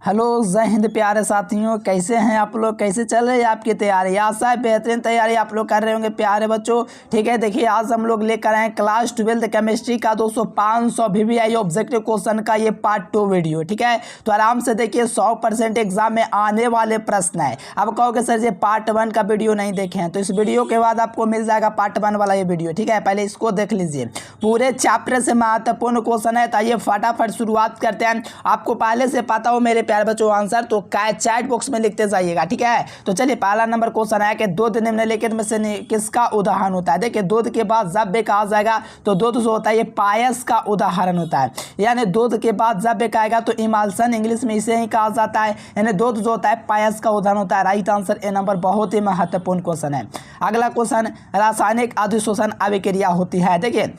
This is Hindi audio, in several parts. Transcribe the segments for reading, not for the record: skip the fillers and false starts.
हेलो जय हिंद प्यारे साथियों, कैसे हैं आप लोग? कैसे चल रही है आपकी तैयारी? आशा है बेहतरीन तैयारी आप लोग कर रहे होंगे प्यारे बच्चों। ठीक है, देखिए आज हम लोग लेकर आए क्लास 12 केमिस्ट्री का 500 VVI ऑब्जेक्टिव क्वेश्चन का ये पार्ट 2 वीडियो। ठीक है, तो आराम से देखिए 100% एग्जाम में आने वाले प्रश्न है। अब कहोगे सर ये पार्ट 1 का वीडियो नहीं देखे हैं, तो इस वीडियो के बाद आपको मिल जाएगा पार्ट 1 वाला ये वीडियो। ठीक है, पहले इसको देख लीजिए, पूरे चैप्टर से महत्वपूर्ण क्वेश्चन है। तो आइए फटाफट शुरुआत करते हैं। आपको पहले से पता हो मेरे प्यारे बच्चों आंसर तो चैट बॉक्स में लिखते जाइएगा। ठीक है, तो चलिए पहला नंबर क्वेश्चन है कि दूध निम्नलिखित में से किसका उदाहरण होता है। देखिए दूध के बाद जब भी कहा जाएगा तो दूध जो होता है ये पायस का उदाहरण होता है, यानी दूध के बाद जब भी कहेगा तो इमल्सन इंग्लिश में इसे ही कहा जाता है, यानी दूध जो होता है पायस का उदाहरण होता है। राइट आंसर ए नंबर, बहुत ही महत्वपूर्ण क्वेश्चन है। अगला क्वेश्चन, रासायनिक अधिशोषण अभिक्रिया होती है। देखिए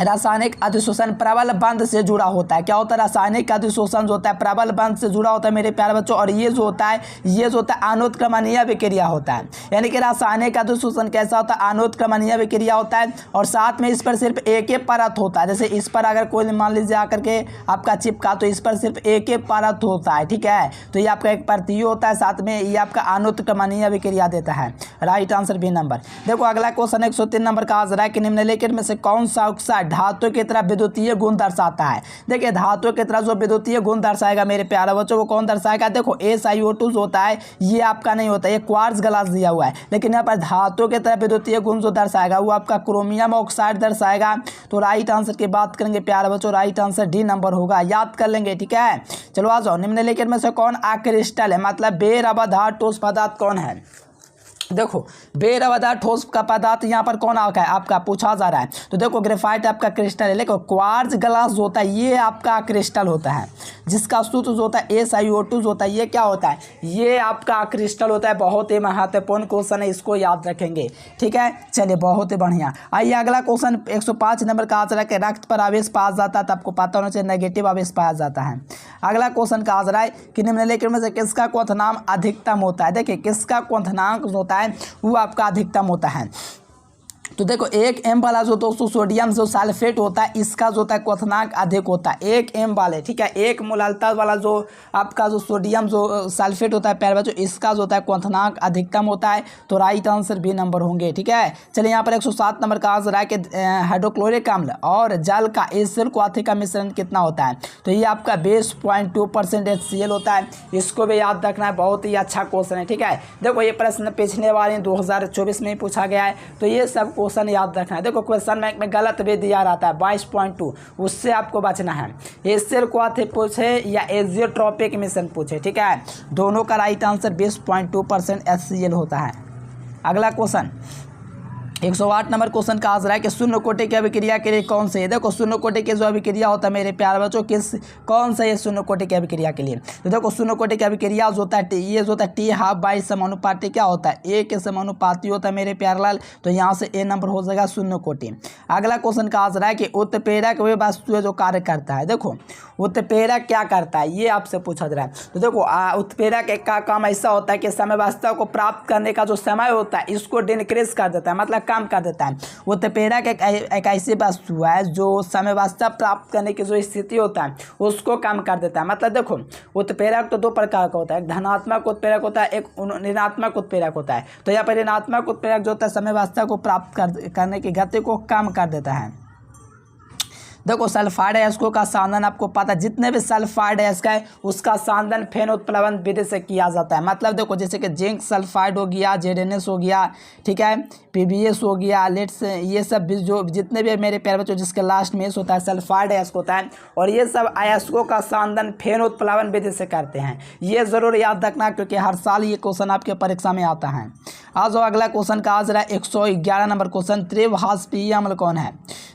रासायनिक अधिशोषण प्रबल बंध से जुड़ा होता है। क्या होता है? रासायनिक अधिशोषण जो होता है प्रबल बंध से जुड़ा होता है मेरे प्यारे बच्चों। और ये जो होता है अनुत्क्रमणीय अभिक्रिया होता है, यानी कि रासायनिक अधिशोषण कैसा होता है? अनुत्क्रमणीय अभिक्रिया होता है। और साथ में इस पर सिर्फ एक ही परत होता है। जैसे इस पर अगर कोई मान लीजिए आकर के आपका चिपका तो इस पर सिर्फ एक ही परत होता है। ठीक है, तो ये आपका एक परत होता है, साथ में ये आपका अनुत्क्रमणीय अभिक्रिया देता है। Right answer B number. देखो अगला क्वेश्चन 103 नंबर का आंसर है कि निम्नलिखित में से कौन सा ऑक्साइड धातु की तरह विद्युतीय गुण दर्शाता है। देखिए धातु की तरह जो विद्युतीय गुण दर्शाएगा मेरे प्यारे बच्चों वो कौन दर्शाएगा? देखो SiO2 जो होता है ये आपका नहीं होता, ये क्वार्ट्ज ग्लास दिया हुआ है, लेकिन यहाँ पर धातु की तरह विद्युतीय गुण जो दर्शाएगा वो आपका क्रोमियम ऑक्साइड दर्शाएगा। तो राइट आंसर की बात करेंगे प्यारे बच्चों, राइट आंसर डी नंबर होगा, याद कर लेंगे। ठीक है, चलो आ जाओ। निम्नलिखित में से कौन अक्रिस्टल है, मतलब बेरवादार ठोस पदार्थ कौन है? देखो बेरवादार ठोस का पदार्थ यहाँ पर कौन आता है आपका पूछा जा रहा है। तो देखो ग्रेफाइट आपका क्रिस्टल है, लेकिन क्वार्ट्ज ग्लास जो होता है ये आपका क्रिस्टल होता है, जिसका सूत्र जो होता है SiO2 जो होता है ये क्या होता है? ये आपका क्रिस्टल होता है। बहुत ही महत्वपूर्ण क्वेश्चन है, इसको याद रखेंगे। ठीक है, चलिए बहुत ही बढ़िया। आइए अगला क्वेश्चन 105 नंबर का आंसर है कि रक्त पर आवेश पाया जाता है, तो आपको पता होना चाहिए नेगेटिव आवेश पाया जाता है। अगला क्वेश्चन का आंसर है कि निम्नलिखित में से किसका क्वथनांक अधिकतम होता है। देखिए किसका क्वथनांक जो होता है वो आपका अधिकतम होता है। तो देखो 1 M वाला जो दोस्तों सोडियम जो सल्फेट होता है इसका जो होता है क्वथनांक अधिक होता है 1 M वाले। ठीक है, 1 मोलालता वाला जो आपका जो सोडियम जो सल्फेट होता है प्यारे बच्चों इसका जो होता है क्वथनांक अधिकतम होता है। तो राइट आंसर बी नंबर होंगे। ठीक है, चलिए यहाँ पर 107 नंबर का आंसर है कि हाइड्रोक्लोरिक अम्ल और जल का एसिड क्वाथी का मिश्रण कितना होता है। तो ये आपका 20.2% HCl होता है, इसको भी याद रखना है, बहुत ही अच्छा क्वेश्चन है। ठीक है, देखो ये प्रश्न पिछले वाले 2024 में ही पूछा गया है, तो ये सब क्वेश्चन याद रखना है। देखो क्वेश्चन बैंक में गलत भी दिया रहता है 22.2, उससे आपको बचना है। एसिड क्वाथी पूछे या एजियोट्रोपिक मिश्रण पूछे, ठीक है, दोनों का राइट आंसर 20.2% HCl होता है। अगला क्वेश्चन 108 नंबर क्वेश्चन का आंसर है कि शून्य कोटि की अभिक्रिया के लिए कौन से है। देखो शून्य कोटि की जो अभिक्रिया होता है मेरे प्यारे बच्चों कौन सा है शून्य कोटि की अभिक्रिया के लिए। तो देखो शून्य कोटि की अभिक्रिया जो होता है ये जो होता है T½ समानुपाती क्या होता है? A के समानुपाती होता है मेरे प्यारे लाल। तो यहाँ से A नंबर हो जाएगा शून्य कोटि। अगला क्वेश्चन का आंसर है कि उत्प्रेरक वे वस्तु जो कार्य करता है। देखो उत्प्रेरक क्या करता है ये आपसे पूछा जा रहा है। तो देखो उत्प्रेरक एक का काम ऐसा होता है कि समवस्था को प्राप्त करने का जो समय होता है इसको डिक्रीज कर देता है, मतलब काम कर देता है। उत्प्रेरक एक ऐसी वस्तु है जो समवस्था प्राप्त करने की जो स्थिति होता है उसको कम कर देता है। मतलब देखो उत्प्रेरक तो 2 प्रकार का होता है, एक धनात्मक उत्प्रेरक होता है, एक ऋणात्मक उत्प्रेरक होता है। तो यहाँ पर ऋणात्मक उत्प्रेरक जो होता है समवस्था को प्राप्त करने की गति को कम कर देता है। देखो सल्फाइड अयस्कों का सांदन आपको पता है, जितने भी सल्फाइड अयस्क है उसका सांदन फेनोत्प्लवन विधि से किया जाता है। मतलब देखो जैसे कि जिंक सल्फाइड हो गया, ZNS हो गया, ठीक है, PbS हो गया, लेट्स ये सब जो जितने भी मेरे प्यारे बच्चों जिसके लास्ट में होता है सल्फाइड अयस्क होता है, और ये सब अयस्कों का सांदन फेनोत्प्लवन विधि से करते हैं। ये ज़रूर याद रखना क्योंकि हर साल ये क्वेश्चन आपके परीक्षा में आता है। आज अगला क्वेश्चन का आंसर है 111 नंबर क्वेश्चन, त्रिभाषीय अम्ल कौन है।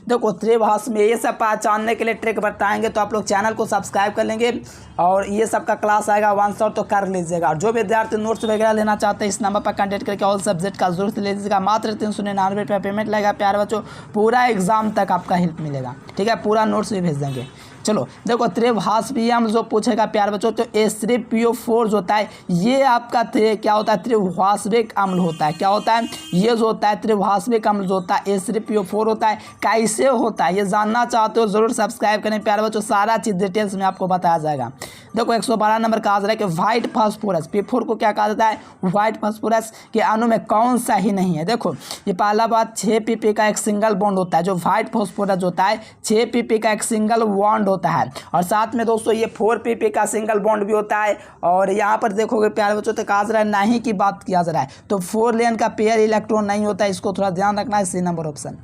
देखो त्रिभाष में ये सब पहचानने के लिए ट्रिक बताएंगे, तो आप लोग चैनल को सब्सक्राइब कर लेंगे और ये सब का क्लास आएगा 1 शॉट तो कर लीजिएगा। और जो विद्यार्थी नोट्स वगैरह लेना चाहते हैं इस नंबर पर कॉन्टैक्ट करके ऑल सब्जेक्ट का जरूर ले लीजिएगा। मात्र 399 रुपये पेमेंट लगेगा प्यारे बच्चों, पूरा एग्जाम तक आपका हेल्प मिलेगा। ठीक है, पूरा नोट्स भी भेज देंगे। चलो देखो त्रिभाषीय अम्ल जो पूछेगा प्यारे बच्चों, तो H3PO4 जो होता है ये आपका क्या होता है, त्रिभाषिक अम्ल होता है। क्या होता है, ये जो होता है त्रिभाषिक अम्ल जो होता है H3PO4 होता है। कैसे होता है ये जानना चाहते हो जरूर सब्सक्राइब करें प्यारे बच्चों, सारा चीज़ डिटेल्स में आपको बताया जाएगा। देखो 112 नंबर का आंसर है कि व्हाइट फास्फोरस, P4 को क्या कहा जाता है, व्हाइट फास्फोरस के अणु में कौन सा ही नहीं है। देखो ये पहला बात 6pp का एक सिंगल बॉन्ड होता है, जो व्हाइट फास्फोरस होता है 6pp का एक सिंगल बॉन्ड होता है, और साथ में दोस्तों ये 4pp का सिंगल बॉन्ड भी होता है। और यहाँ पर देखोगे प्यारे बच्चों तो कहा जा रहा है नहीं की बात किया जा रहा है, तो 4 लेन का पेयर इलेक्ट्रॉन नहीं होता है, इसको थोड़ा ध्यान रखना है। C number option.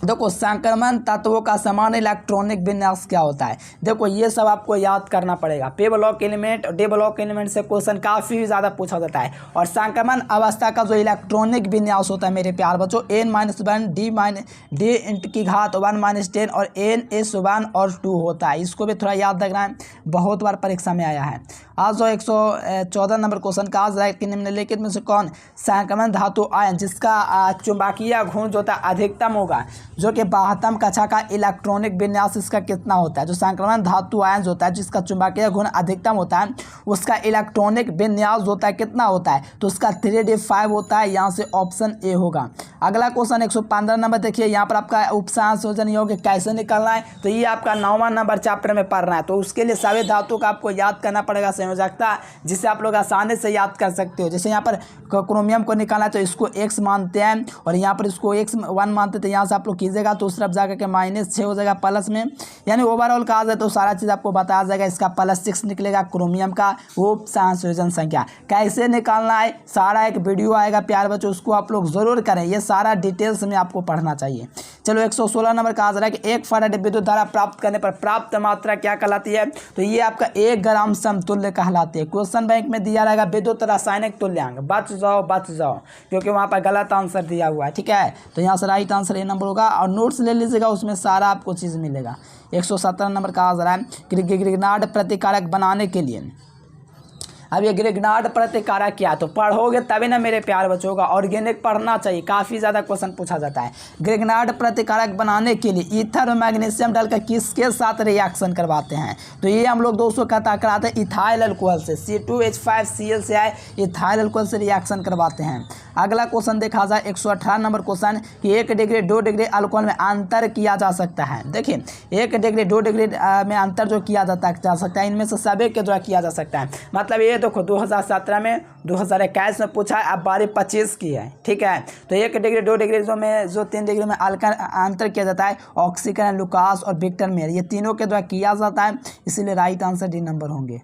देखो संक्रमण तत्वों का समान इलेक्ट्रॉनिक विन्यास क्या होता है, देखो ये सब आपको याद करना पड़ेगा। पे ब्लॉक एलिमेंट और डी ब्लॉक एलिमेंट से क्वेश्चन काफ़ी ज़्यादा पूछा जाता है। और संक्रमण अवस्था का जो इलेक्ट्रॉनिक विन्यास होता है मेरे प्यार बच्चों, n-1 d की घात 1-10 और n-1 और 2 होता है, इसको भी थोड़ा याद रखना है, बहुत बार परीक्षा में आया है। आज जो 114 नंबर क्वेश्चन का आज है कि निम्नलिखित में से कौन संक्रमण धातु आयन जिसका चुंबकीय गुण जो होता है अधिकतम होगा, जो कि 72 कक्षा का इलेक्ट्रॉनिक विन्यास इसका कितना होता है। जो संक्रमण धातु आयन होता है जिसका चुंबकीय गुण अधिकतम होता है उसका इलेक्ट्रॉनिक विन्यास होता है कितना होता है, तो उसका 3d5 होता है, यहाँ से ऑप्शन ए होगा। अगला क्वेश्चन 115 नंबर देखिए, यहाँ पर आपका उपसंयोजन योग कैसे निकालना है, तो ये आपका 9वां नंबर चैप्टर में पढ़ना है, तो उसके लिए सभी धातु का आपको याद करना पड़ेगा संयोजकता, जिसे आप लोग आसानी से याद कर सकते हो। जैसे यहाँ पर क्रोमियम को निकालना है तो इसको x मानते हैं और यहाँ पर इसको x1 मानते हैं, तो यहाँ से आप लोग कीजिएगा तो उस तरफ जाकर के -6 हो जाएगा प्लस में, यानी ओवरऑल कहा जाए तो सारा चीज़ आपको बताया जाएगा। इसका +6 निकलेगा क्रोमियम का उप संयोजन संख्या। कैसे निकालना है सारा एक वीडियो आएगा प्यार बच्चों, उसको आप लोग जरूर करें, ये सारा डिटेल्स में आपको पढ़ना चाहिए। चलो 116 नंबर का आंसर है कि 1 फैराड विद्युत धारा प्राप्त करने पर प्राप्त मात्रा क्या कहलाती है, तो ये आपका 1 ग्राम समतुल्य कहलाती है। क्वेश्चन बैंक में दिया रहेगा विद्युत रासायनिक तुल्यांक, बच जाओ क्योंकि वहाँ पर गलत आंसर दिया हुआ है, ठीक है। तो यहाँ से राइट आंसर ये नंबर होगा, और नोट्स ले लीजिएगा उसमें सारा आपको चीज़ मिलेगा। 117 नंबर का आंसर है कि ग्रिग्नार्ड प्रतिकारक बनाने के लिए, अब ये ग्रिग्नार्ड प्रतिकारक क्या, तो पढ़ोगे तभी ना मेरे प्यार बच्चों का, ऑर्गेनिक पढ़ना चाहिए, काफ़ी ज़्यादा क्वेश्चन पूछा जाता है। ग्रिग्नार्ड प्रतिकारक बनाने के लिए ईथर और मैग्नीशियम डालकर किसके साथ रिएक्शन करवाते हैं, तो ये हम लोग दोस्तों कराते हैं इथाइल अल्कोहल से, C2H5Cl से आए इथाइल अल्कोहल से रिएक्शन करवाते हैं। अगला क्वेश्चन देखा जाए 118 नंबर क्वेश्चन कि 1 डिग्री 2 डिग्री अल्कोहल में अंतर किया जा सकता है। देखिए 1 डिग्री 2 डिग्री में अंतर जो किया जा सकता है इनमें से सभी के द्वारा किया जा सकता है। मतलब ये देखो 2017 में 2021 में पूछा है, अब बारी 25 की है, ठीक है। तो 1 डिग्री 2 डिग्री जो 3 डिग्री में अंतर किया जाता है ऑक्सीकरण, लुकास और विक्टर मेयर, ये तीनों के द्वारा किया जाता है, इसीलिए राइट आंसर डी नंबर होंगे।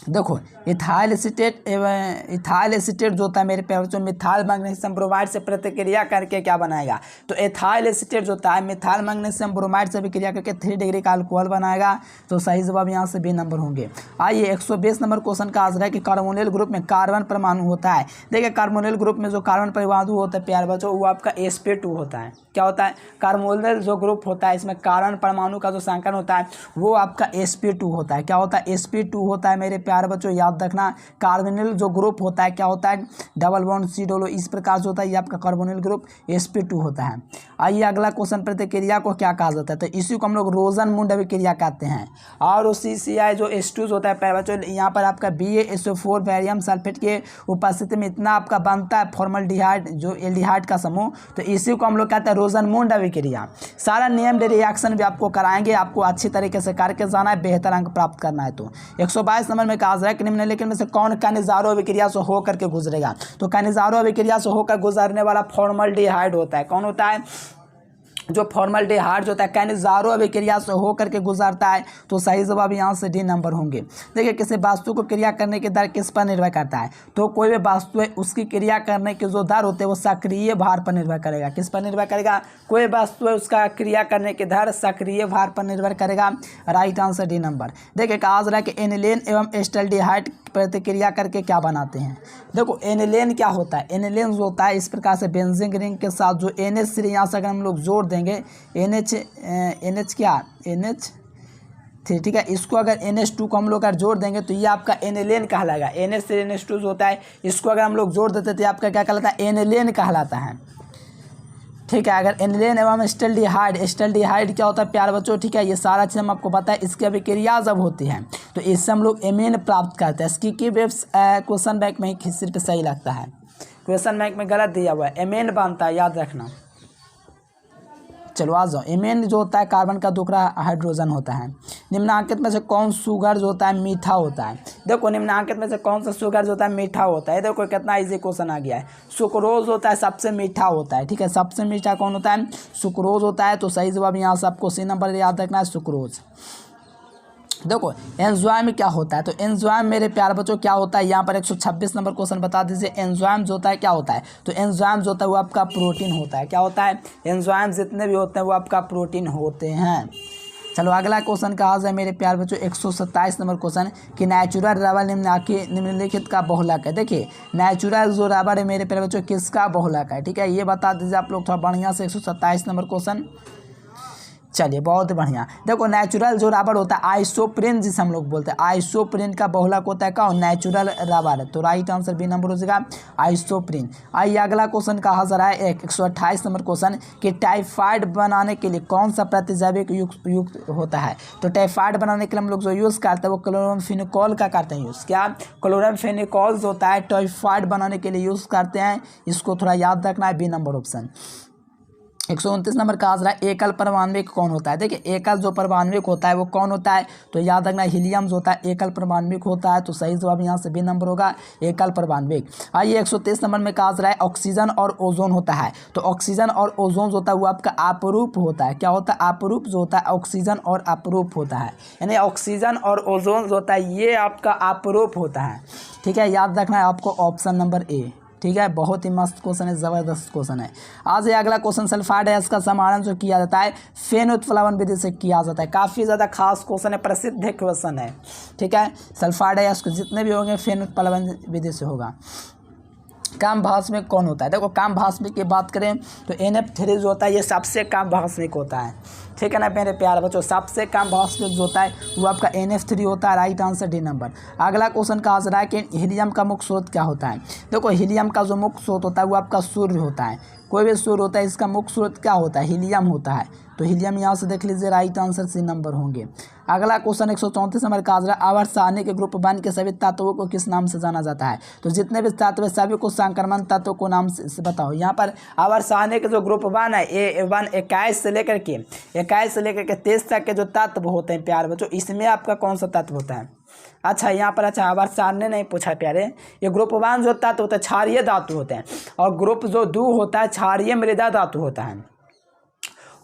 देखो इथाइल एसीटेट जो होता है मेरे प्यारे बच्चों मिथाइल मैग्नीशियम ब्रोमाइड से प्रतिक्रिया करके क्या बनाएगा, तो एथाइल एसीटेट जो होता है मिथाइल मैग्नीशियम ब्रोमाइड से भी क्रिया करके 3 डिग्री का अल्कोहल बनाएगा, तो सही जवाब यहाँ से बी नंबर होंगे। आइए 120 नंबर क्वेश्चन का आंसर है कि कार्बोनिल ग्रुप में कार्बन परमाणु होता है। देखिए कार्बोनिल ग्रुप में जो कार्बन परमाणु होता है प्यारे बच्चों वो आपका sp2 होता है। क्या होता है, कार्बोनिल जो ग्रुप होता है इसमें कार्बन परमाणु का जो संकरण होता है वो आपका sp2 होता है। क्या होता है, sp2 होता है मेरे प्यारे बच्चों, याद रखना। कार्बोनिल जो ग्रुप होता है क्या होता है, डबल बॉन्ड C डबल, इस प्रकार से होता है, ये आपका कार्बोनिल ग्रुप sp2 होता है। आइए अगला क्वेश्चन, प्रतिक्रिया को क्या कहा जाता है, तो इसी को हम लोग रोजन-मुंड अभिक्रिया कहते हैं। और CCI जो H2 होता है प्यारे बच्चों, यहाँ पर आपका BaSO4 बैरियम सल्फेट के उपस्थिति में इतना आपका बनता है फॉर्मल्डिहाइड जो एल्डिहाइड का समूह, तो इसी को हम लोग कहते हैं रोजन-मुंड अभिक्रिया। सारा नियम रिएक्शन भी आपको कराएंगे, आपको अच्छी तरीके से करके जाना है, बेहतर अंक प्राप्त करना है। तो 122 नंबर में कहा जाए कि निम्नलिखित में से कौन कैनिजारो अभिक्रिया से होकर के गुजरेगा, तो कैनिजारो अभिक्रिया से होकर गुजरने वाला फॉर्मल्डिहाइड होता है। कौन होता है, जो फॉर्मल्डिहाइड जो होता है कैनिजारो अभिक्रिया से होकर के गुजरता है, तो सही जवाब यहाँ से डी नंबर होंगे। देखिए किसी वस्तु को क्रिया करने की दर किस पर निर्भर करता है, तो कोई भी वस्तु है उसकी क्रिया करने की जो दर होती है वो सक्रिय भार पर निर्भर करेगा। किस पर निर्भर करेगा, कोई वस्तु है उसका क्रिया करने की दर सक्रिय भार पर निर्भर करेगा। Right answer D number. देखिए कहा जा रहा है कि एनिलीन एवं एस्टल्डिहाइड प्रतिक्रिया करके क्या बनाते हैं। देखो एनिलीन क्या होता है, एनिलीन जो होता है इस प्रकार से बेंजीन रिंग के साथ जो NH3 यहाँ से अगर हम लोग जोड़ देंगे NH क्या NH3, ठीक है, इसको अगर NH2 को हम लोग अगर जोड़ देंगे तो ये आपका एनिलीन कहलाएगा। NH3 NH2 जो होता है इसको अगर हम लोग जोड़ देते तो आपका क्या कहलाता है, एनिलीन कहलाता है। ठीक है। अगर एनिलीन एवं स्टैल्डिहाइड क्या होता है प्यारे बच्चों, ठीक है, ये सारा चीज़ हम आपको पता है। इसकी अभिक्रिया जब होती है तो इससे हम लोग एमीन प्राप्त करते हैं। इसकी की वेब्स क्वेश्चन बैंक में ही सिर्फ सही लगता है, क्वेश्चन बैंक में गलत दिया हुआ है, एमीन बनता है, याद रखना। चलो आ जाओ। एमीन जो होता है कार्बन का दूसरा हाइड्रोजन होता है। निम्नांकित में से कौन शुगर जो होता है मीठा होता है? देखो निम्नांकित में से कौन सा शुगर जो होता है मीठा होता है? देखो कितना इजी क्वेश्चन आ गया है। सुक्रोज होता है सबसे मीठा होता है, ठीक है। सबसे मीठा कौन होता है? सुक्रोज होता है। तो सही जवाब यहाँ से आपको सी नंबर याद रखना है, सुक्रोज। देखो एंजाइम क्या होता है? तो एंजाइम मेरे प्यारे बच्चों क्या होता है? यहाँ पर 126 नंबर क्वेश्चन बता दीजिए। एंजाइम जो होता है क्या होता है? तो एंजाइम जो होता है वो आपका प्रोटीन होता है। क्या होता है? एंजाइम जितने भी होते हैं वो आपका प्रोटीन होते हैं। चलो अगला क्वेश्चन कहा जाए मेरे प्यारे बच्चों, 127 नंबर क्वेश्चन कि नेचुरल रबर निम्नलिखित का बहुलक है। देखिए नेचुरल जो रबर है मेरे प्यारे बच्चों किसका बहुलक है, ठीक है, ये बता दीजिए आप लोग थोड़ा बढ़िया से। 127 नंबर क्वेश्चन, चलिए बहुत बढ़िया। देखो नेचुरल जो रबर होता है आइसोप्रीन जिसे हम लोग बोलते हैं, आइसोप्रीन का बहुलक होता है क्या? Natural rubber. तो राइट आंसर बी नंबर हो जाएगा आइसोप्रीन। आइए अगला क्वेश्चन कहा जा रहा है 128 नंबर क्वेश्चन कि टाइफाइड बनाने के लिए कौन सा प्रतिजैविक युक्त होता है? तो टाइफाइड बनाने के लिए हम लोग जो यूज़ करते हैं वो क्लोरामफेनिकोल का करते हैं यूज़। क्या? क्लोरामफेनिकोल जो होता है टाइफाइड बनाने के लिए यूज़ करते हैं। इसको थोड़ा याद रखना है, बी नंबर ऑप्शन। 129 नंबर का आ रहा है एकल परमाणविक कौन होता है? देखिए एकल जो परमाणविक होता है वो कौन होता है? तो याद रखना हीलियम जो होता है एकल परमाणविक होता है। तो सही जवाब यहाँ से बी नंबर होगा, एकल परमाणविक। आइए 130 नंबर में कहा जा रहा है ऑक्सीजन और ओजोन होता है। तो ऑक्सीजन और ओजोन जो होता है वो आपका अपरूप होता है। क्या होता है? अपरूप जो होता है ऑक्सीजन और अपरूप होता है, यानी ऑक्सीजन और ओजोन जो होता है ये आपका अपरूप होता है, ठीक है। याद रखना है आपको ऑप्शन नंबर ए, ठीक है। बहुत ही मस्त क्वेश्चन है, ज़बरदस्त क्वेश्चन है। आज ये अगला क्वेश्चन सल्फाइड है, इसका समाधान जो किया जाता है फेन उत्प्लवन विधि से किया जाता है। काफ़ी ज़्यादा खास क्वेश्चन है, प्रसिद्ध क्वेश्चन है, ठीक है। सल्फाइड है इसको जितने भी होंगे फेन उत्प्लवन विधि से होगा। काम भास्मिक कौन होता है? देखो काम भास्मिक की बात करें तो NF3 जो होता है ये सबसे काम भास्मिक होता है, ठीक है ना मेरे प्यारे बच्चों। सबसे काम भास्मिक जो होता है वो आपका NF3 होता है। Right answer D number. अगला क्वेश्चन कहा जा रहा है कि हीलियम का मुख्य स्रोत क्या होता है? देखो हीलियम का जो मुख्य स्रोत होता है वो आपका सूर्य होता है। कोई भी सूर्य होता है इसका मुख्य स्रोत क्या होता है? हीलियम होता है। तो हीलियम यहाँ से देख लीजिए, राइट आंसर सी नंबर होंगे। अगला क्वेश्चन 134 नंबर का आ रहा है आवर्त सारणी के ग्रुप 1 के सभी तत्वों को किस नाम से जाना जाता है? तो जितने भी तत्व है सभी को संक्रमण तत्व को नाम से बताओ। यहाँ पर आवर्त सारणी के जो ग्रुप 1 है A1 21 से लेकर के 23 तक के जो तत्व होते हैं प्यारे बच्चों, इसमें आपका कौन सा तत्व होता है? अच्छा यहाँ पर अच्छा आवर्त सारणी नहीं पूछा प्यारे। ये ग्रुप 1 जो तत्व होता है क्षारीय धातु होते हैं, और ग्रुप जो 2 होता है क्षारीय मृदा धातु होता है।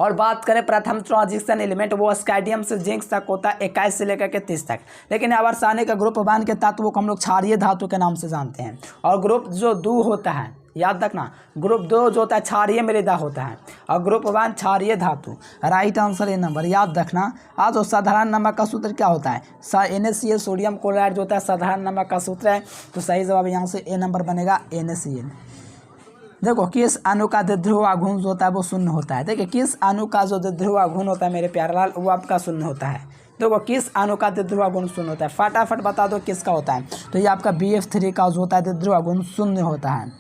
और बात करें प्रथम ट्रांजिशन एलिमेंट वो स्कैडियम से जिंक तक होता है 21 से लेकर के 30 तक। लेकिन आवर्त सारणी का ग्रुप 1 के तत्वों को हम लोग क्षारीय धातु के नाम से जानते हैं। और ग्रुप जो 2 होता है याद रखना, ग्रुप 2 जो होता है क्षारीय मृदा होता है, और ग्रुप 1 क्षारीय धातु। राइट आंसर ए नंबर, याद रखना। आज साधारण नमक का सूत्र क्या होता है? NaCl सोडियम क्लोराइड जो होता है साधारण नमक का सूत्र है। तो सही जवाब यहाँ से ए नंबर बनेगा NaCl। देखो किस अणु का द्विध्रुव आघूर्ण जो होता है वो शून्य होता है। देखिए किस अणु का जो द्विध्रुव आघूर्ण होता है मेरे प्यारे लाल वो आपका शून्य होता है। देखो किस अणु का द्विध्रुव आघूर्ण शून्य होता है? फटाफट बता दो किसका होता है? तो ये आपका BF3 का जो होता है द्विध्रुव आघूर्ण शून्य होता है।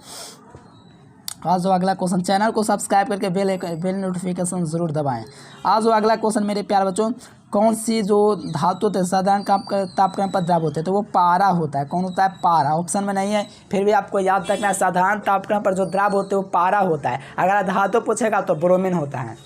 आज जो अगला क्वेश्चन, चैनल को सब्सक्राइब करके बेल नोटिफिकेशन जरूर दबाएं। आज जो अगला क्वेश्चन मेरे प्यारे बच्चों, कौन सी जो धातु होते हैं साधारण तापक्रम पर द्रव होते हैं? तो वो पारा होता है। कौन होता है? पारा। ऑप्शन में नहीं है, फिर भी आपको याद रखना है साधारण तापक्रम पर जो द्रव होते हैं वो पारा होता है। अगर धातु पूछेगा तो ब्रोमीन होता है।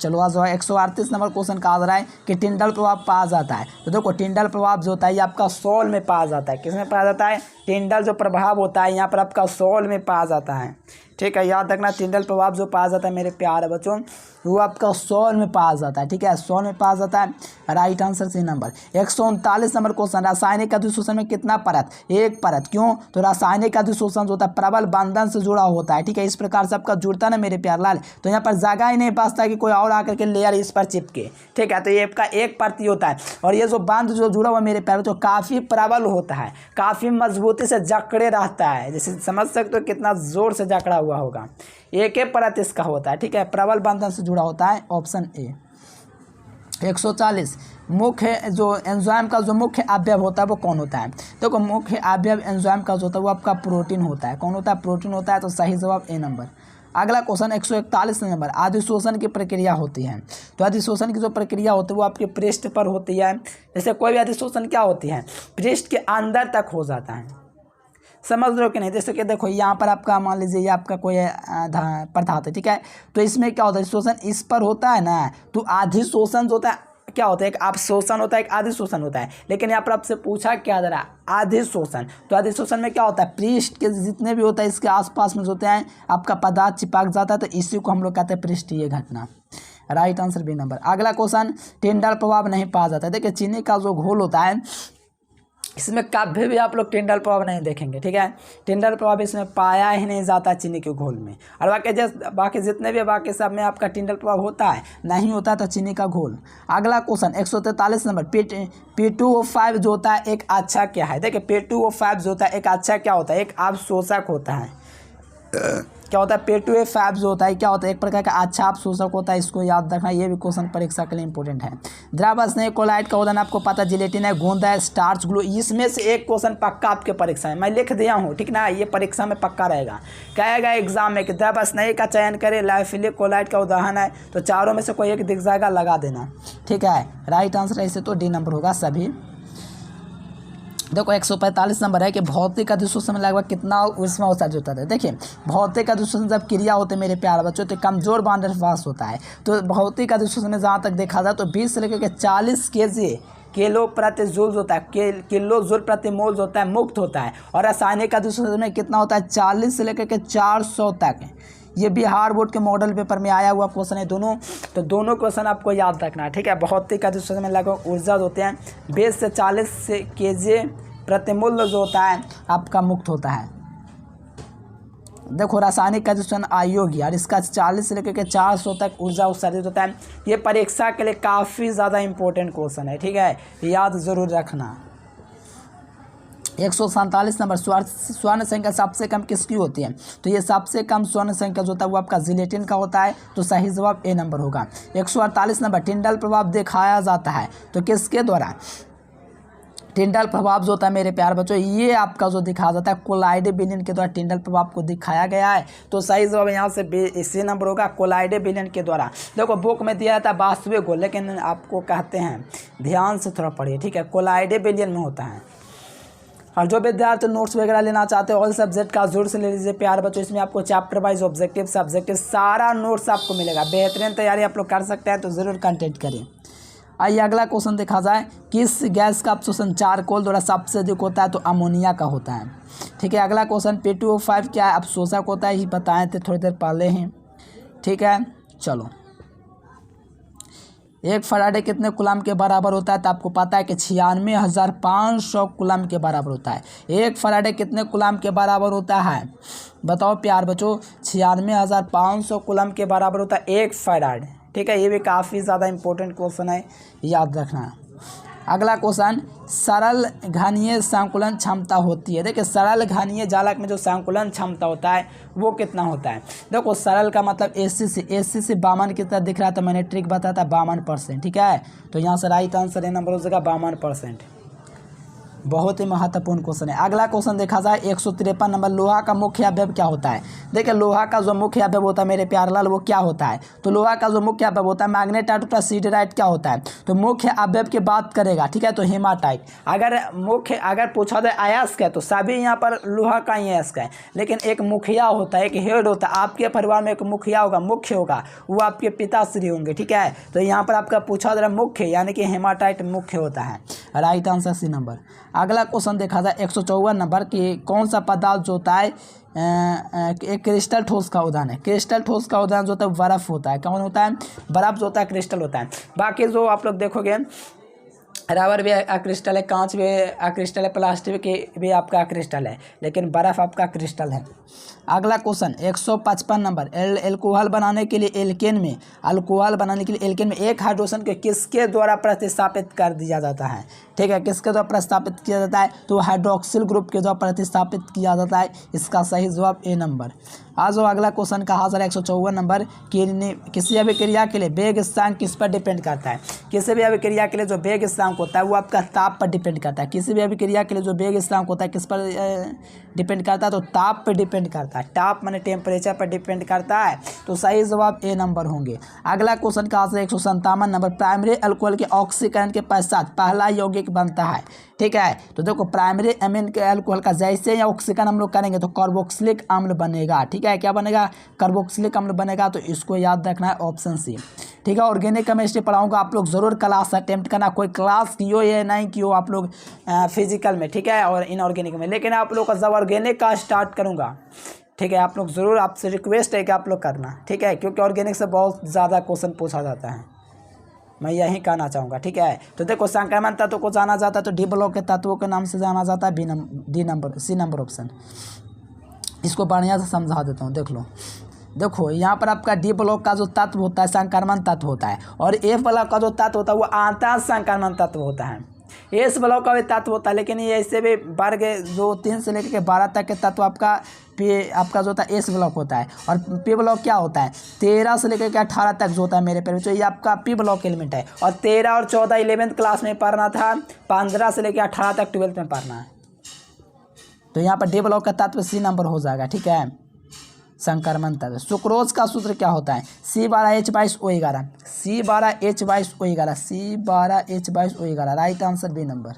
चलो आज 138 नंबर क्वेश्चन कहा जा रहा है कि टिंडल प्रभाव पाया जाता है। तो देखो टिंडल प्रभाव जो होता है ये आपका सॉल में पाया जाता है। किसमें पाया जाता है? टिंडल जो प्रभाव होता है यहाँ पर आपका सॉल में पाया जाता है, ठीक है। याद रखना टिंडल प्रभाव जो पाया जाता है मेरे प्यारे बच्चों वो आपका सॉल में पाया जाता है, ठीक है। सॉल में पाया जाता है। Right answer C number. 139 number question, रासायनिक अधिशोषण में कितना परत? एक परत। क्यों? तो रासायनिक अधिशोषण जो होता है प्रबल बंधन से जुड़ा होता है, ठीक है। इस प्रकार से आपका जुड़ता ना मेरे प्यारे लाल, तो यहाँ पर जगह ही नहीं बचता कि कोई और आकर के लेयर इस पर चिपके, ठीक है। तो ये आपका एक परत होता है, और ये जो बंध जो जुड़ा हुआ मेरे प्यारे तो काफ़ी प्रबल होता है, काफ़ी मजबूती से जकड़े रहता है। जैसे समझ सकते हो कितना जोर से जकड़ा हुआ होगा। एक ही परत इसका होता है, ठीक है। प्रबल बंधन से जुड़ा होता है, ऑप्शन ए। 140 मुख्य जो एंजाइम का जो मुख्य अवयव होता है वो कौन होता है? देखो मुख्य अवयव एंजाइम का जो होता है वो आपका प्रोटीन होता है। कौन होता है? प्रोटीन होता है। तो सही जवाब ए नंबर। अगला क्वेश्चन 141 नंबर, अधिशोषण की प्रक्रिया होती है। तो अधिशोषण की जो प्रक्रिया होती है वो आपके पृष्ठ पर होती है। जैसे कोई भी अधिशोषण क्या होती है, पृष्ठ के अंदर तक हो जाता है, समझ रहे हो कि नहीं। जैसे कि देखो यहाँ पर आपका मान लीजिए ये आपका कोई पदार्थ है, ठीक है, तो इसमें क्या होता है, शोषण इस पर होता है ना, तो अधिशोषण जो होता है क्या होता है, एक अवशोषण होता है, एक अधिशोषण होता है। लेकिन यहाँ पर आपसे पूछा क्या जा रहा है, अधिशोषण। तो अधिशोषण में क्या होता है, पृष्ठ के जितने भी होता है इसके आसपास में जो होते हैं आपका पदार्थ चिपक जाता है, तो इसी को हम लोग कहते हैं पृष्ठीय घटना। Right answer B number. अगला क्वेश्चन, टिंडल प्रभाव नहीं पाया जाता है। देखिए चीनी का जो घोल होता है इसमें कभी भी आप लोग टिंडल प्रभाव नहीं देखेंगे, ठीक है, टिंडल प्रभाव इसमें पाया ही नहीं जाता चीनी के घोल में। और बाकी जितने भी बाकी सब में आपका टिंडल प्रभाव होता है, नहीं होता तो चीनी का घोल। अगला क्वेश्चन 143 नंबर, P2O5 जो होता है एक अच्छा क्या है। देखिए P2O5 जो होता है एक अच्छा क्या होता है, एक अवशोषक होता है। क्या होता है, P2O5 जो होता है क्या होता है, एक प्रकार का अच्छा अवशोषक होता है, इसको याद रखना, ये भी क्वेश्चन परीक्षा के लिए इंपॉर्टेंट है। द्रव स्नेह कोलाइड का उदाहरण आपको पता है, जिलेटिन है, गोंद है, स्टार्च, ग्लू, इसमें से एक क्वेश्चन पक्का आपके परीक्षा में मैं लिख दिया हूँ, ठीक ना, ये परीक्षा में पक्का रहेगा। कहेगा एग्जाम में कि द्रव स्नेह का चयन करे, लाइफिलिक कोलाइड का उदाहरण है, तो चारों में से कोई एक दिख जाएगा, लगा देना, ठीक है। राइट आंसर ऐसे तो डी नंबर होगा सभी। देखो 145 नंबर है कि भौतिक अधिशोषण में लगभग कितना ऊष्मा उत्सर्जित होता है। देखिए भौतिक अधिशोषण जब क्रिया होते हैं मेरे प्यारे बच्चों, तो कमजोर बांड पास होता है। तो भौतिक अधिशोषण में जहाँ तक देखा जाए तो 20 से लेकर 40 किलो प्रति जूल होता है, किलो जूल प्रति मोल होता है, मुक्त होता है। और रासायनिक अधिशोषण में कितना होता है, 40 से लेकर के 400 तक। ये बिहार बोर्ड के मॉडल पेपर में आया हुआ क्वेश्चन है दोनों, तो दोनों क्वेश्चन आपको याद रखना है, ठीक है। भौतिक अधिशोषण में लगभग ऊर्जा होते हैं 20 से 40 केजी प्रतिमूल्य जो होता है आपका मुक्त होता है। देखो रासायनिक अधिशोषण अयोग्य, और इसका 40 से लेकर के 400 तक ऊर्जा उत्सर्जित होता है। ये परीक्षा के लिए काफ़ी ज़्यादा इंपॉर्टेंट क्वेश्चन है, ठीक है, याद ज़रूर रखना। 147 नंबर, स्वर्ण संख्या सबसे कम किसकी होती है। तो ये सबसे कम स्वर्ण संख्या जो होता है वो आपका जिलेटिन का होता है, तो सही जवाब ए नंबर होगा। 148 नंबर, टिंडल प्रभाव दिखाया जाता है तो किसके द्वारा। टिंडल प्रभाव जो होता है मेरे प्यार बच्चों, ये आपका जो दिखाया जाता है कोलाइडे विलयन के द्वारा टिंडल प्रभाव को दिखाया गया है, तो सही जवाब यहाँ से इसी नंबर होगा, कोलाइडे विलयन के द्वारा। देखो बुक में दिया जाता है वास्तविक गोल, लेकिन आपको कहते हैं ध्यान से थोड़ा पढ़िए, ठीक है, कोलाइडे विलयन में होता है। और जो विद्यार्थी नोट्स वगैरह लेना चाहते हैं ऑल सब्जेक्ट का जोर से ले लीजिए प्यार बच्चों, इसमें आपको चैप्टर वाइज ऑब्जेक्टिव सब्जेक्टिव सारा नोट्स आपको मिलेगा। बेहतरीन तैयारी आप लोग कर सकते हैं, तो ज़रूर कंटेक्ट करें। आइए अगला क्वेश्चन देखा जाए, किस गैस का अवशोषण चारकोल द्वारा सबसे अधिक होता है। तो अमोनिया का होता है, ठीक है। अगला क्वेश्चन P2O5 क्या है, अवशोषक होता है, ही बताए थे थोड़ी देर पहले ही, ठीक है। चलो, एक फराडे कितने कूलम के बराबर होता है। तो आपको पता है कि 96,500 कूलम के बराबर होता है। एक फराडे कितने कूलम के बराबर होता है, बताओ प्यार बच्चों। 96,500 कूलम के बराबर होता है एक फराड, ठीक है। ये भी काफ़ी ज़्यादा इंपॉर्टेंट क्वेश्चन है, याद रखना। अगला क्वेश्चन, सरल घनीय संकुलन क्षमता होती है। देखिए सरल घनीय जालक में जो संकुलन क्षमता होता है वो कितना होता है। देखो सरल का मतलब एससी 52 की तरह दिख रहा था, मैंने ट्रिक बताया था 52%, ठीक है। तो यहाँ से राइट आंसर ए नंबर हो जाएगा 52%। बहुत ही महत्वपूर्ण क्वेश्चन है। अगला क्वेश्चन देखा जाए 153 नंबर, लोहा का मुख्य अवयव क्या होता है। देखिए लोहा का जो मुख्य अवयव होता है मेरे प्यारे लाल वो क्या होता है। तो लोहा का जो मुख्य अवयव होता है मैग्नेटाइट प्लस सिडराइट क्या होता है। तो मुख्य अवयव की बात करेगा, ठीक है, तो हेमाटाइट। अगर पूछा जाए अयस्क है तो सभी यहाँ पर लोहा का ही अयस्क है, लेकिन एक मुखिया होता है, एक हेड होता है। आपके परिवार में एक मुखिया होगा, मुख्य होगा, वो आपके पिताश्री होंगे, ठीक है। तो यहाँ पर आपका पूछा जा रहा है मुख्य, यानी कि हेमाटाइट मुख्य होता है। Right answer C number. अगला क्वेश्चन देखा जाए 154 नंबर कि कौन सा पदार्थ जो होता है एक क्रिस्टल ठोस का उदाहरण है। क्रिस्टल ठोस का उदाहरण जो होता है बर्फ़ होता है। कौन होता है, बर्फ़ जो होता है क्रिस्टल होता है। बाकी जो आप लोग देखोगे रबर भी क्रिस्टल है, कांच भी क्रिस्टल है, प्लास्टिक भी आपका क्रिस्टल है, लेकिन बर्फ़ आपका क्रिस्टल है। अगला क्वेश्चन 155 नंबर, अल्कोहल बनाने के लिए एल्केन में एक हाइड्रोजन के किसके द्वारा प्रतिस्थापित कर दिया जाता है। ठीक है, किसके द्वारा प्रतिस्थापित किया जाता है, तो हाइड्रोक्सिल ग्रुप के द्वारा प्रतिस्थापित किया जाता है। इसका सही जवाब ए नंबर। आज अगला क्वेश्चन कहा जा रहा है 154 नंबर कि किसी अभिक्रिया के लिए वेग स्थिरांक किस पर डिपेंड करता है। किसी भी अभिक्रिया के लिए जो वेग स्थिरांक होता है वो आपका ताप पर डिपेंड करता है। किसी भी अभिक्रिया के लिए जो वेग स्थिरांक होता है किस पर डिपेंड करता है, तो ताप पर डिपेंड करता है। ताप माने टेम्परेचर पर डिपेंड करता है, तो सही जवाब ए नंबर होंगे। अगला क्वेश्चन कहा जा रहा है 157 नंबर प्राइमरी अल्कोहल के ऑक्सीकरण के पश्चात पहला यौगिक बनता है। ठीक है, तो देखो प्राइमरी अमीन के अल्कोहल का जैसे ही ऑक्सीकरण हम लोग करेंगे तो कार्बोक्सिलिक अम्ल बनेगा। ठीक है, क्या बनेगा, कार्बोक्सिलिक अम्ल बनेगा। तो इसको याद रखना है, ऑप्शन सी। ठीक है, ऑर्गेनिक केमिस्ट्री पढ़ाऊंगा, आप लोग जरूर क्लास अटेम्प्ट करना। कोई क्लास कियो या नहीं कियो आप लोग फिजिकल में, ठीक है, और इनऑर्गेनिक में, लेकिन आप लोग का जब ऑर्गेनिक का स्टार्ट करूँगा, ठीक है, आप लोग ज़रूर, आपसे रिक्वेस्ट है कि आप लोग करना। ठीक है, क्योंकि ऑर्गेनिक से बहुत ज़्यादा क्वेश्चन पूछा जाता है, मैं यही कहना चाहूँगा। ठीक है, तो देखो संक्रमण तत्व को जाना जाता है तो डी ब्लॉक के तत्वों के नाम से जाना जाता है। C number option. इसको बढ़िया से समझा देता हूँ, देख लो। देखो यहाँ पर आपका डी ब्लॉक का जो तत्व होता है संक्रमण तत्व होता है, और ए ब्लॉक का जो तत्व होता है वो आंतः संक्रमण तत्व होता है। एस ब्लॉक का भी तत्व होता है, लेकिन ये ऐसे भी वर्ग जो 3 से लेकर के 12 तक के तत्व आपका जो होता है एस ब्लॉक होता है। और पी ब्लॉक क्या होता है, 13 से लेकर के 18 तक जो होता है मेरे पेड़, ये आपका पी ब्लॉक एलिमेंट है। और 13 और 14 11th क्लास में पढ़ना था, 15 से लेकर 18 तक 12th में पढ़ना है। तो यहाँ पर डी ब्लॉक का तत्व सी नंबर हो जाएगा। ठीक है, संक्रमण तत्व। सुक्रोज का सूत्र क्या होता है, C12H22O11, C12H22O11, C12H22O11, right answer B number.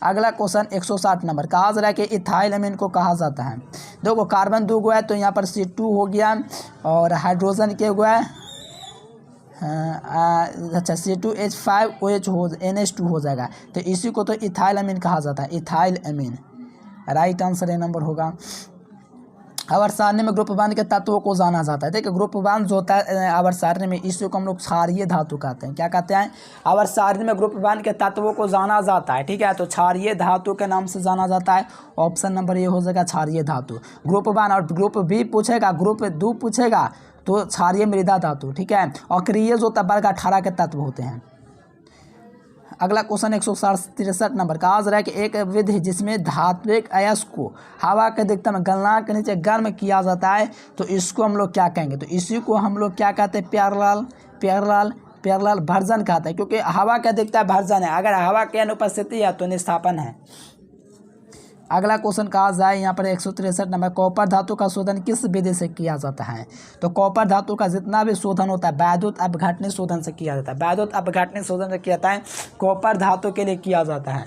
अगला क्वेश्चन 160 नंबर कहा जा रहा है कि इथाइल अमीन को कहा जाता है। देखो कार्बन 2 गो है तो यहाँ पर C2 हो गया, और हाइड्रोजन के गो है अच्छा C2H5OH हो NH2 हो जाएगा। तो इसी को तो इथाइल अमीन कहा जाता है, ethyl amine, right answer A number होगा। आवर्त सारणी में ग्रुप बंध के तत्वों को जाना जाता है। देखिए ग्रुप बंध जो होता है आवर्त सारणी में, इसी को हम लोग क्षारीय धातु कहते हैं। क्या कहते हैं, आवर्त सारणी में ग्रुप बंध के तत्वों को जाना जाता है। ठीक है, तो क्षारीय धातु के नाम से जाना जाता है। ऑप्शन नंबर ये हो जाएगा क्षारीय धातु। ग्रुप बंध और ग्रुप बी पूछेगा, ग्रुप 2 पूछेगा तो क्षारीय मृदा धातु। ठीक है, अक्रिय जो वर्ग 18 के तत्व होते हैं। अगला क्वेश्चन 163 नंबर कहा जा रहा है कि एक विधि जिसमें धात्विक अयस्क को हवा के अधिकतम गलनांक के नीचे गर्म किया जाता है, तो इसको हम लोग क्या कहेंगे, तो इसी को हम लोग क्या कहते हैं, पैरेलल भर्जन कहते हैं। क्योंकि हवा के अधिकतम भर्जन है, अगर हवा की अनुपस्थिति है तो निस्थापन है। अगला क्वेश्चन कहा जाए यहाँ पर 163 नंबर, कॉपर धातु का शोधन किस विधि से किया जाता है। तो कॉपर धातु का जितना भी शोधन होता है वैद्युत अपघटनी शोधन से किया जाता है। वैद्युत अपघटनी शोधन से किया जाता है, कॉपर धातु के लिए किया जाता है।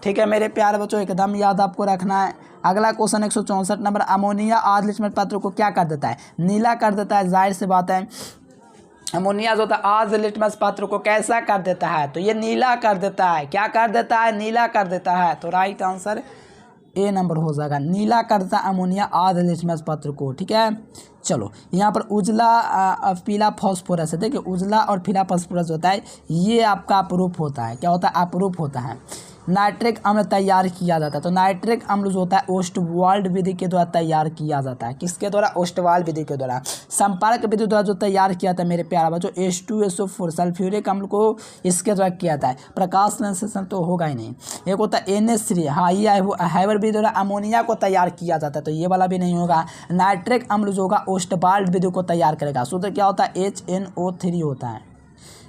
ठीक है मेरे प्यारे बच्चों, एकदम याद आपको रखना है। अगला क्वेश्चन 164 नंबर, अमोनिया आध लिटमस पत्र को क्या कर देता है, नीला कर देता है। जाहिर सी बात है, अमोनिया जो होता है आज लिटमस पत्र को कैसा कर देता है, तो ये नीला कर देता है। क्या कर देता है, नीला कर देता है। तो राइट आंसर ए नंबर हो जाएगा, नीला करता अमोनिया आध लिटमस पत्र को। ठीक है, चलो यहाँ पर उजला पीला फास्फोरस है। देखिए उजला और पीला फास्फोरस होता है, ये आपका अपरूप होता है। क्या होता है, अपरूप होता है। नाइट्रिक अम्ल तैयार किया जाता है, तो नाइट्रिक अम्ल जो होता है ओस्टवाल्ड विधि के द्वारा तैयार किया जाता है। किसके द्वारा, ओस्टवाल्ड विधि के द्वारा। संपर्क विधि द्वारा जो तैयार किया था मेरे प्यारा बच्चों, H2SO4 सल्फ्यूरिक अम्ल को इसके द्वारा किया था। प्रकाश संश्लेषण तो होगा ही नहीं। एक होता है NH3, हाँ ये हैबर विधि द्वारा अमोनिया को तैयार किया जाता है, तो ये वाला भी नहीं होगा। नाइट्रिक अम्ल जो होगा ओस्टवाल्ड विधि को तैयार करेगा। सूत्र क्या होता है, HNO3 होता है।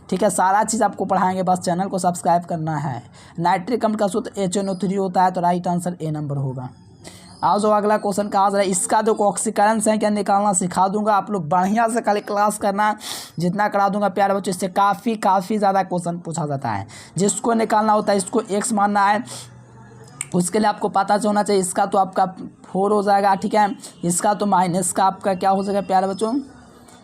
ठीक है, सारा चीज़ आपको पढ़ाएंगे, बस चैनल को सब्सक्राइब करना है। नाइट्रिक अम्ल का सूत्र HNO3 होता है, तो राइट आंसर ए नंबर होगा। आओ जो अगला क्वेश्चन कहा जा रहा है, इसका जो ऑक्सीकरण से क्या निकालना सिखा दूंगा, आप लोग बढ़िया से खाली क्लास करना, जितना करा दूंगा प्यारे बच्चों, इससे काफ़ी ज़्यादा क्वेश्चन पूछा जाता है। जिसको निकालना होता है इसको x मानना है, उसके लिए आपको पता होना चाहिए। इसका तो आपका 4 हो जाएगा। ठीक है, इसका तो माइनस का आपका क्या हो जाएगा प्यारे बच्चों,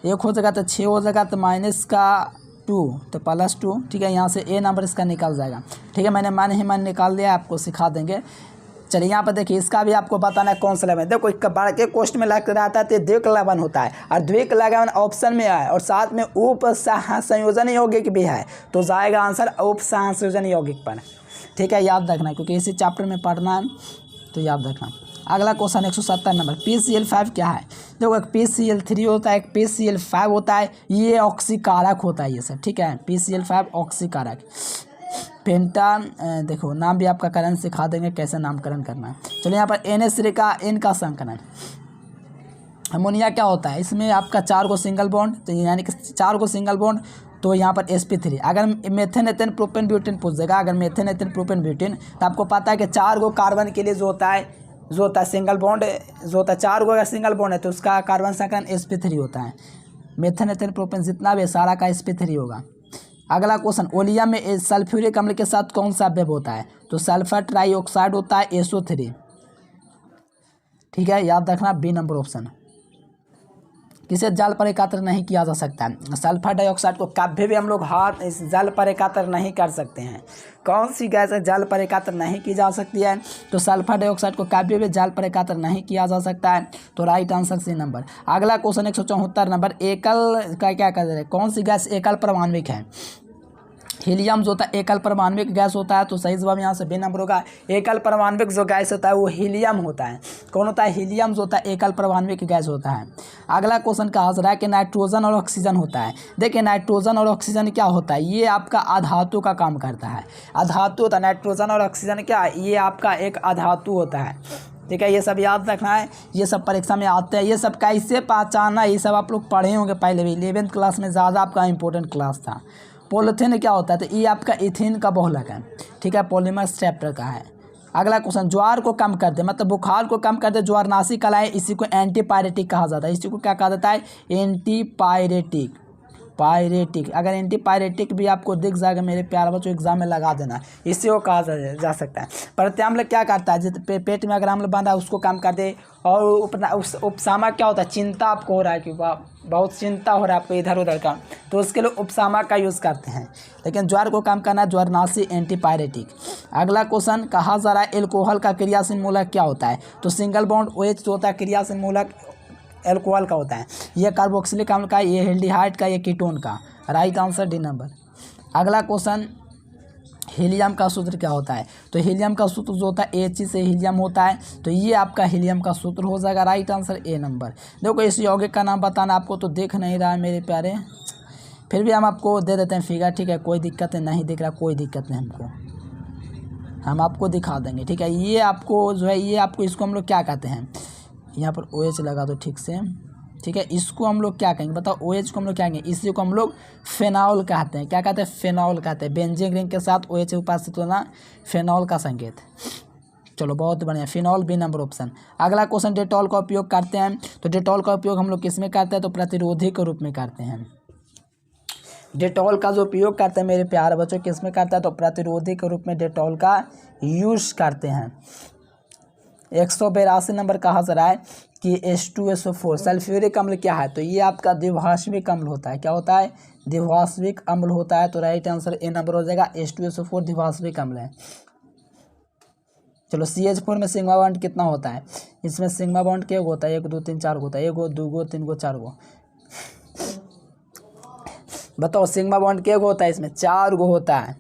1 हो जाएगा, तो 6 हो जाएगा, तो माइनस का 2 तो +2। ठीक है, यहाँ से ए नंबर इसका निकल जाएगा। ठीक है, मैंने मन निकाल दिया, आपको सिखा देंगे। चलिए यहाँ पर देखिए, इसका भी आपको बताना है कौन सा लवन। देखो एक बड़ के क्वेश्चन में लग रहा था, तो द्विक लवन होता है, और द्विक लवन ऑप्शन में है, और साथ में उप संयोजन यौगिक भी है, तो जाएगा आंसर उप संयोजन यौगिक पर। ठीक है, याद रखना, क्योंकि इसी चैप्टर में पढ़ना है, तो याद रखना। अगला क्वेश्चन 170 नंबर, PCl5 क्या है। देखो एक PCl3 होता है, एक PCl5 होता है, ये ऑक्सीकारक होता है ये सब। ठीक है, PCl5 ऑक्सीकारक। देखो नाम भी आपका करण सिखा देंगे कैसे नामकरण करना है। चलो यहाँ पर NH3 का N का संकरण। अमोनिया क्या होता है, इसमें आपका 4 को सिंगल बॉन्ड, तो यानी कि 4 को सिंगल बॉन्ड, तो यहाँ पर sp3। अगर मेथेन एथेन प्रोपेन ब्यूटेन पूछ देगा, अगर मेथेन एथेन प्रोपेन ब्यूटेन, तो आपको पता है कि 4 को कार्बन के लिए जो होता है सिंगल बॉन्ड, जो होता है 4 को अगर सिंगल बॉन्ड है तो उसका कार्बन संकरण sp3 होता है। मेथेन एथेन प्रोपेन जितना भी सारा का sp3 होगा। अगला क्वेश्चन, ओलियम में सल्फ्यूरिक अम्ल के साथ कौन सा अवयव होता है, तो सल्फर ट्राईऑक्साइड होता है SO3। ठीक है, याद रखना बी नंबर ऑप्शन। किसे जल पर एकत्र नहीं किया जा सकता है, सल्फर डाइऑक्साइड को कभी भी हम लोग हाथ इस जल पर एकत्र नहीं कर सकते हैं। कौन सी गैस है जल पर एकत्र नहीं की जा सकती है, तो सल्फर डाइऑक्साइड को कभी भी जल पर एकत्र नहीं किया जा सकता है, तो राइट आंसर सी नंबर। अगला क्वेश्चन 174 नंबर, एकल का क्या कर रहे हैं, कौन सी गैस एकल परमाणविक है। हीलियम जो होता है एकल परमाणविक गैस होता है, तो सही जवाब यहाँ से बी नंबर होगा। एकल परमाणविक जो गैस होता है वो हीलियम होता है। कौन होता है, हीलियम जो होता है एकल परमाणविक गैस होता है। अगला क्वेश्चन कहा जा रहा है कि नाइट्रोजन और ऑक्सीजन होता है। देखिए नाइट्रोजन और ऑक्सीजन क्या होता है, ये आपका अधातु का काम करता है। अधातु होता है नाइट्रोजन और ऑक्सीजन, क्या ये आपका एक अधातु होता है। ठीक है, ये सब याद रखना है, ये सब परीक्षा में आते हैं। ये सब कैसे पहचानना, ये सब आप लोग पढ़े होंगे पहले भी, 11th क्लास में ज़्यादा आपका इंपॉर्टेंट क्लास था। पॉलीथीन क्या होता है, तो ये आपका इथिन का बहुलक है। ठीक है, पॉलीमर्स चैप्टर का है। अगला क्वेश्चन, ज्वार को कम कर दे, मतलब बुखार को कम कर दे, ज्वारनाशी कलाएं, इसी को एंटीपायरेटिक कहा जाता है। इसी को क्या कहा जाता है, एंटीपायरेटिक। अगर एंटीपायरेटिक भी आपको दिख जाएगा मेरे प्यारे बच्चों, एग्जाम में लगा देना, इसी को कहा जा सकता है। प्रत्याम्ल क्या करता है, जिस पेट में अगर अम्ल बन रहा है उसको कम कर दे। और उपशामक क्या होता है, चिंता आपको हो रहा है कि बहुत चिंता हो रहा है आपको इधर उधर का, तो उसके लिए उपशामक का यूज़ करते हैं। लेकिन ज्वार को कम करना, ज्वारनाशी एंटीपायरेटिक। अगला क्वेश्चन, कहा जा रहा है एल्कोहल का क्रियाशील मूलक क्या होता है, तो सिंगल बॉन्ड OH जो होता है क्रियाशील मूलक एल्कोहल का होता है। ये कार्बोक्सिलिक अम्ल का, ये एल्डिहाइड का, ये कीटोन का। Right answer D number. अगला क्वेश्चन, हीलियम का सूत्र क्या होता है, तो हीलियम का सूत्र जो होता है He से हीलियम होता है, तो ये आपका हीलियम का सूत्र हो जाएगा। Right answer A number. देखो इस यौगिक का नाम बताना, आपको तो देख नहीं रहा है मेरे प्यारे, फिर भी हम आपको दे देते हैं फिगर। ठीक है, कोई दिक्कत नहीं दिख रहा, कोई दिक्कत नहीं, हम आपको दिखा देंगे। ठीक है, ये आपको जो है, ये आपको इसको हम लोग क्या कहते हैं, यहाँ पर OH लगा दो ठीक से। ठीक है, इसको हम लोग क्या कहेंगे बताओ, OH को हम लोग क्या कहेंगे, इसी को हम लोग फेनॉल कहते हैं। क्या कहते हैं, फेनॉल कहते हैं। बेंजीन रिंग के साथ OH उपस्थित होना फेनॉल का संकेत। चलो बहुत बढ़िया, फिनॉल बी नंबर ऑप्शन। अगला क्वेश्चन, डेटॉल का उपयोग करते हैं, तो डेटॉल का उपयोग हम लोग किस में करते हैं, तो प्रतिरोधी के रूप में करते हैं। डेटॉल का जो उपयोग करते हैं मेरे प्यारे बच्चों, किस में करता है, तो प्रतिरोधी के रूप में डेटॉल का यूज करते हैं। 182 नंबर कहा जा रहा है कि H2SO4 सल्फ्यूरिक अम्ल क्या है, तो ये आपका द्विभाषिक अम्ल होता है। क्या होता है, द्विभाषिक अम्ल होता है, तो राइट आंसर ए नंबर हो जाएगा। H2SO4 द्विभाषिक अम्ल है। चलो CH4 में सिग्मा बॉन्ड कितना होता है, इसमें सिग्मा बॉन्ड क्या होता है, 1 2 3 4 होता है, 1 2 3 4 बताओ सिग्मा बॉन्ड क्या होता है, इसमें 4 होता है।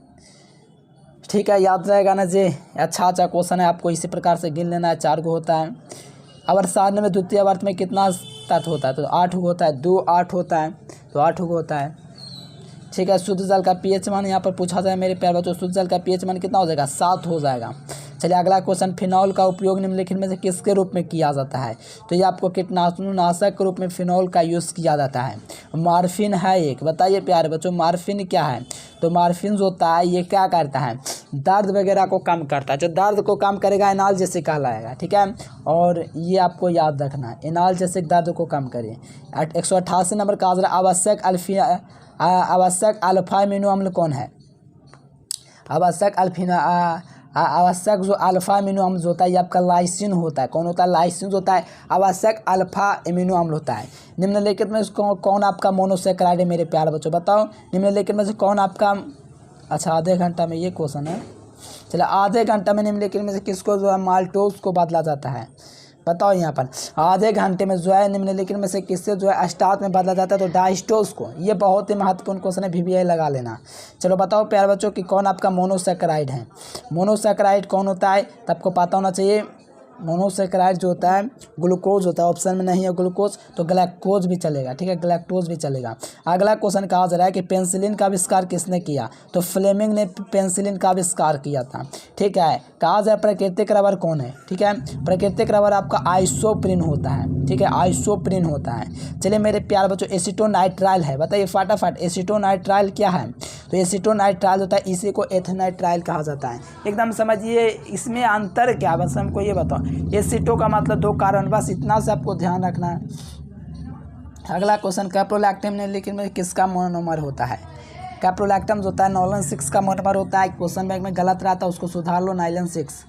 ठीक है, याद रहेगा ना जी, अच्छा क्वेश्चन है, आपको इसी प्रकार से गिन लेना है। 4 होता है। अवर सारणी में द्वितीय वर्त में कितना तत्व होता है, तो 8 होता है। 2 8 होता है, तो 8 होता है। ठीक है, शुद्ध जल का pH मान यहाँ पर पूछा जाए मेरे प्यारे बच्चों, शुद्ध जल का pH मान कितना हो जाएगा, 7 हो जाएगा। चलिए अगला क्वेश्चन, फिनॉल का उपयोग निम्नलिखित में से किसके रूप में किया जाता है, तो ये आपको कीटनाशक के रूप में फिनॉल का यूज़ किया जाता है। मार्फिन है एक, बताइए प्यारे बच्चों मार्फिन क्या है, तो मार्फिन जो होता है ये क्या करता है, दर्द वगैरह को कम करता है। जो दर्द को कम करेगा एनाल्जेसिक कहलाएगा। ठीक है, और ये आपको याद रखना है, एनाल्जेसिक दर्द को कम करे। 188 नंबर का आवश्यक अल्फा अमीनो अम्ल कौन है, आवश्यक जो अल्फा अमीनो अम्ल होता है ये आपका लाइसिन होता है। कौन होता है, लाइसिन होता है, आवश्यक अल्फा अमीनो अम्ल होता है। निम्नलिखित में कौन आपका मोनोसेक्राइड है मेरे प्यारे बच्चों, बताओ निम्नलिखित में से कौन आपका, अच्छा आधे घंटा में ये क्वेश्चन है। चलो आधे घंटा में निम्नलिखित में से किसको जो है माल्टोज को बदला जाता है, बताओ यहाँ पर आधे घंटे में जो है निम्नलिखित में से किससे जो है स्टार्च में बदला जाता है, तो डाइस्टोज को। ये बहुत ही महत्वपूर्ण क्वेश्चन है, VBI लगा लेना। चलो बताओ प्यारे बच्चों कि कौन आपका मोनोसेक्राइड है, मोनोसेक्राइड कौन होता है, तो आपको पता होना चाहिए मोनोसेकेराइड जो होता है ग्लूकोज होता है, ऑप्शन में नहीं है ग्लूकोज तो ग्लैक्टोज भी चलेगा, ठीक है, ग्लैक्टोज भी चलेगा। अगला क्वेश्चन कहा जा रहा है कि पेंसिलिन का आविष्कार किसने किया, तो फ्लेमिंग ने पेंसिलिन का आविष्कार किया था, ठीक है। कहा जाए प्राकृतिक रबर कौन है, ठीक है, प्राकृतिक रबर आपका आइसोप्रीन होता है, ठीक है, आइसोप्रीन होता है। चलिए मेरे प्यारे बच्चों, एसीटोनाइट्राइल है, बताइए फटाफट एसीटोनाइट्राइल क्या है, तो एसीटोनाइट्राइल होता है, इसी को एथेनाइट्राइल कहा जाता है। एकदम समझिए इसमें अंतर क्या, बस हमको ये बताओ, एसीटो का मतलब 2 कार्बन, बस इतना से आपको ध्यान रखना है। अगला क्वेश्चन, कैप्रोलैक्टम ने लेकिन में किसका मोनोमर होता है, कैप्रोलैक्टम होता है नाइलन 6 का मोनोमर होता है। क्वेश्चन बैंक में गलत रहा था उसको सुधार लो, नाइलन 6।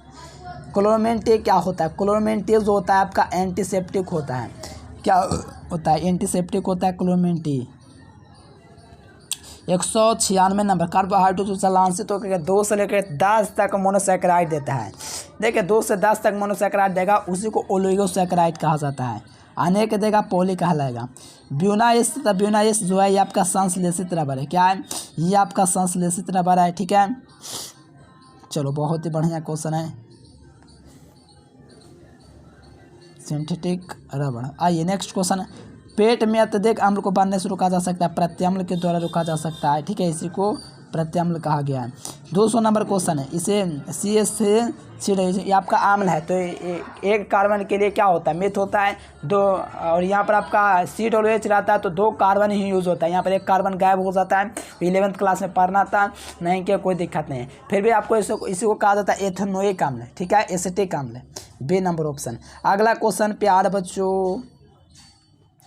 क्लोरमेंटे क्या होता है, क्लोरमेंटे जो होता है आपका एंटीसेप्टिक होता है, क्या होता है, एंटीसेप्टिक होता है क्लोरमेंटी। 196 नंबर, कार्बोहाइड्रेट जो संश्लेषित होकर 2 से लेकर 10 तक मोनोसेकेराइड देता है। देखिए 2 से 10 तक मोनोसेकेराइड देगा, उसी को ओलिगोसेकेराइड कहा जाता है। अनेक देगा पॉली कहलाएगा। ब्यूनाइस तथा ब्यूनाइस जो है ये आपका संश्लेषित रबर है, क्या है, ये आपका संश्लेषित रबर है, ठीक है। चलो बहुत ही बढ़िया क्वेश्चन है, सिंथेटिक रबर। आइए नेक्स्ट क्वेश्चन, पेट में अत्यधिक अम्ल को बनने से रोका जा सकता है, प्रत्याम्ल के द्वारा रोका जा सकता है, ठीक है, इसी को प्रत्याम्ल कहा गया है। 200 नंबर क्वेश्चन है, इसे CH से ये आपका आम्ल है, तो एक कार्बन के लिए क्या होता है, मिथ होता है 2, और यहाँ पर आपका COH रहता है तो 2 कार्बन ही यूज़ होता है, यहाँ पर एक कार्बन गायब हो जाता है। 11th क्लास में पढ़ना था, नहीं क्या कोई दिक्कत नहीं है, फिर भी आपको इसी को कहा जाता है एथेनोइक अम्ल, ठीक है, एसिटिक अम्ल, बी नंबर ऑप्शन। अगला क्वेश्चन प्यार बच्चों,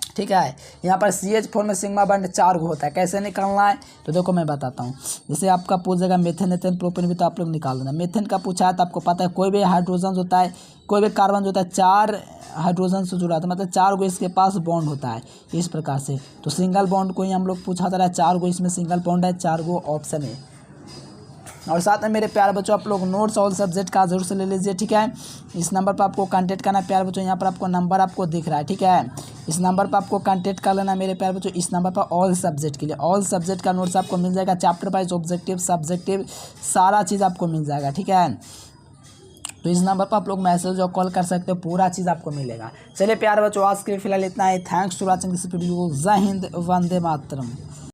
ठीक है, यहाँ पर CH4 में सिग्मा बॉन्ड 4 गो होता है, कैसे निकालना है, तो देखो मैं बताता हूँ। जैसे आपका पूछेगा मेथेन, एथेन, प्रोपेन भी तो आप लोग निकाल देना। मेथेन का पूछा है तो आपको पता है कोई भी हाइड्रोजन होता है, कोई भी कार्बन जो होता है 4 हाइड्रोजन से जुड़ा था, मतलब 4 गो इसके पास बॉन्ड होता है इस प्रकार से, तो सिंगल बॉन्ड को ही हम लोग पूछा जा रहा है, 4 गो इसमें सिंगल बॉन्ड है, 4 गो ऑप्शन है। और साथ में मेरे प्यारे बच्चों आप लोग नोट्स ऑल सब्जेक्ट का जरूर से ले लीजिए, ठीक है। इस नंबर पर आपको कांटेक्ट करना है प्यारे बच्चों, यहाँ पर आपको नंबर आपको दिख रहा है, ठीक है, इस नंबर पर आपको कांटेक्ट कर लेना मेरे प्यारे बच्चों। इस नंबर पर ऑल सब्जेक्ट के लिए, ऑल सब्जेक्ट का नोट्स आपको मिल जाएगा, चैप्टर वाइज ऑब्जेक्टिव सब्जेक्टिव सारा चीज़ आपको मिल जाएगा, ठीक है। तो इस नंबर पर आप लोग मैसेज और कॉल कर सकते हो, पूरा चीज़ आपको मिलेगा। चलिए प्यारे बच्चों आज के लिए फिलहाल इतना ही, thanks for watching this video, जय हिंद, वंदे मातरम।